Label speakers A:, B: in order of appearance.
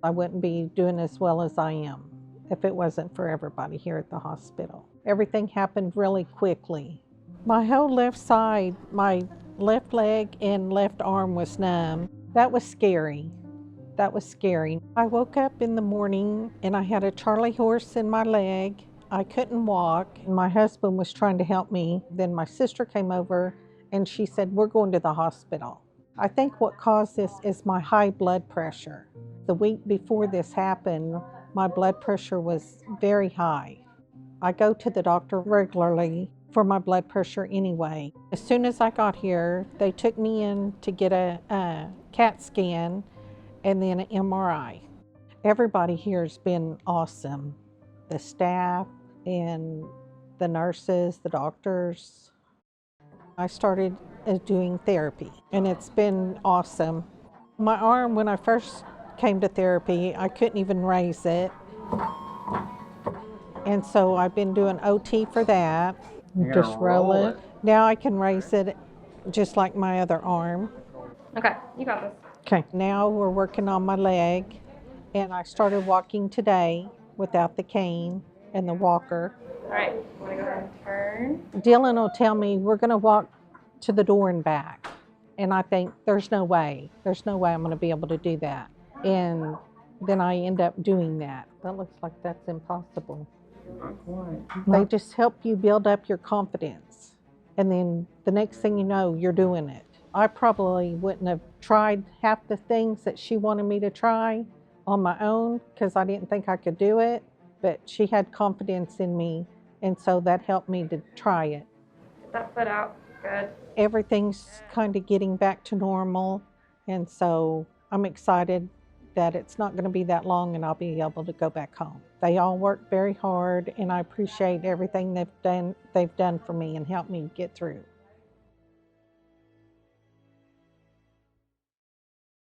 A: I wouldn't be doing as well as I am if it wasn't for everybody here at the hospital. Everything happened really quickly. My whole left side, my left leg and left arm was numb. That was scary. That was scary. I woke up in the morning and I had a Charlie horse in my leg. I couldn't walk. My husband was trying to help me. Then my sister came over and she said, "We're going to the hospital." I think what caused this is my high blood pressure. The week before this happened, my blood pressure was very high. I go to the doctor regularly for my blood pressure anyway. As soon as I got here, they took me in to get a CAT scan and then an MRI. Everybody here has been awesome. The staff and the nurses, the doctors. I started doing therapy and it's been awesome. My arm, when I first came to therapy, I couldn't even raise it. And so I've been doing OT for that. Just roll it. Now I can raise it just like my other arm.
B: Okay, you got this.
A: Okay, now we're working on my leg, and I started walking today without the cane and the walker.
B: All right, want to go ahead and turn?
A: Dylan will tell me we're going to walk to the door and back, and I think there's no way I'm going to be able to do that. And then I end up doing that. That looks like that's impossible.
B: Not quite.
A: They just help you build up your confidence, and then the next thing you know, you're doing it. I probably wouldn't have tried half the things that she wanted me to try on my own because I didn't think I could do it, but she had confidence in me, and so that helped me to try it.
B: Get that foot out. Good.
A: Everything's kind of getting back to normal, and so I'm excited that it's not going to be that long and I'll be able to go back home. They all work very hard, and I appreciate everything they've done for me and helped me get through.